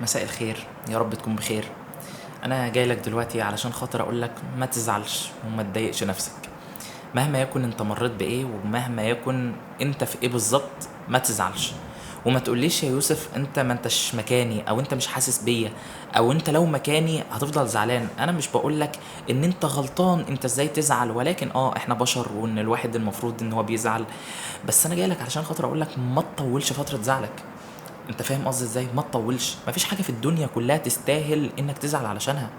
مساء الخير، يا رب تكون بخير. انا جاي لك دلوقتي علشان خاطر اقول لك ما تزعلش وما تضايقش نفسك. مهما يكن انت مريت بايه ومهما يكن انت في ايه بالظبط، ما تزعلش. وما تقوليش يا يوسف انت ما انتش مكاني او انت مش حاسس بيا، او انت لو مكاني هتفضل زعلان. انا مش بقولك ان انت غلطان، انت ازاي تزعل، ولكن احنا بشر وان الواحد المفروض ان هو بيزعل. بس انا جايلك علشان خاطر اقولك ما تطولش فترة زعلك. انت فاهم قصدي ازاي؟ ما تطولش. مفيش حاجه في الدنيا كلها تستاهل انك تزعل علشانها.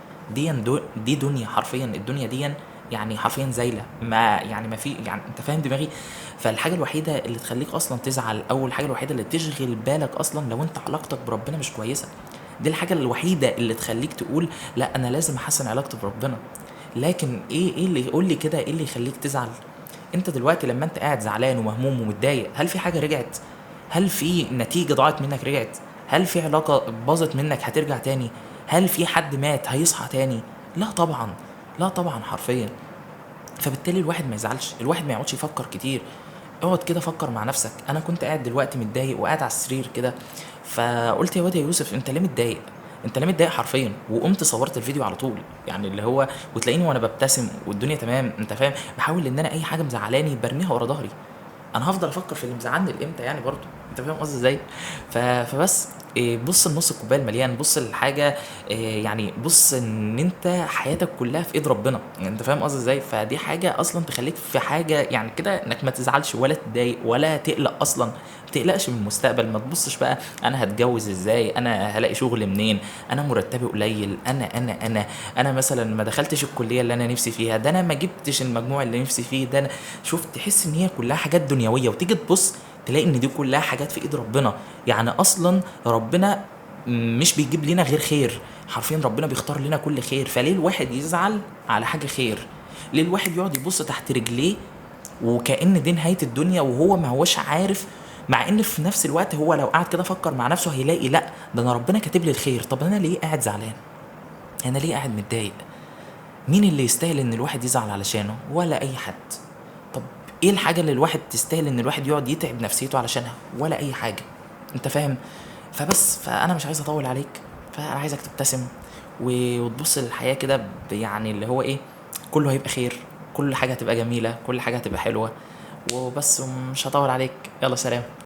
دي دنيا، حرفيا الدنيا دي يعني حرفيا زايله، ما يعني ما في، يعني انت فاهم دماغي. فالحاجه الوحيده اللي تخليك اصلا تزعل، او الحاجه الوحيده اللي تشغل بالك اصلا، لو انت علاقتك بربنا مش كويسه. دي الحاجه الوحيده اللي تخليك تقول لا انا لازم احسن علاقتي بربنا. لكن ايه اللي يقول لي كده؟ ايه اللي يخليك تزعل؟ انت دلوقتي لما انت قاعد زعلان ومهموم ومتضايق، هل في حاجه رجعت؟ هل في نتيجة ضاعت منك رجعت؟ هل في علاقة باظت منك هترجع تاني؟ هل في حد مات هيصحى تاني؟ لا طبعا. لا طبعا حرفيا. فبالتالي الواحد ما يزعلش، الواحد ما يقعدش يفكر كتير. اقعد كده فكر مع نفسك. انا كنت قاعد دلوقتي متضايق وقاعد على السرير كده، فقلت يا واد يا يوسف انت ليه متضايق؟ انت ليه متضايق حرفيا؟ وقمت صورت الفيديو على طول، يعني اللي هو وتلاقيني وانا ببتسم والدنيا تمام. انت فاهم؟ بحاول ان انا اي حاجه مزعلاني برميها ورا ظهري. انا هفضل افكر في اللي مزعلني لامتى يعني؟ برضو انت فاهم قصدي ازاي؟ فبس بص لنص الكوبايه المليان، بص للحاجه. يعني بص ان انت حياتك كلها في ايد ربنا، يعني انت فاهم قصدي ازاي؟ فدي حاجه اصلا تخليك في حاجه يعني كده، انك ما تزعلش ولا تتضايق ولا تقلق اصلا. ما تقلقش من المستقبل، ما تبصش بقى انا هتجوز ازاي، انا هلاقي شغل منين، انا مرتبي قليل، انا مثلا ما دخلتش الكليه اللي انا نفسي فيها، ده انا ما جبتش المجموع اللي نفسي فيه، ده انا شوف تحس ان هي كلها حاجات دنيويه، وتيجي تبص تلاقي ان دي كلها حاجات في ايد ربنا. يعني اصلا ربنا مش بيجيب لنا غير خير. حرفيا ربنا بيختار لنا كل خير. فليه الواحد يزعل على حاجه خير؟ ليه الواحد يقعد يبص تحت رجليه وكأن دي نهايه الدنيا وهو ما هوش عارف؟ مع ان في نفس الوقت هو لو قعد كده فكر مع نفسه هيلاقي لا، ده انا ربنا كاتب لي الخير. طب انا ليه قاعد زعلان؟ انا ليه قاعد متضايق؟ مين اللي يستاهل ان الواحد يزعل علشانه؟ ولا اي حد. طب ايه الحاجة اللي الواحد تستاهل ان الواحد يقعد يتعب نفسيته علشانها؟ ولا اي حاجة. انت فاهم؟ فانا مش عايز اطول عليك. فانا عايزك تبتسم وتبص للحياة كده يعني اللي هو ايه، كله هيبقى خير، كل حاجة هتبقى جميلة، كل حاجة هتبقى حلوة. وبس، ومش هطول عليك. يلا سلام.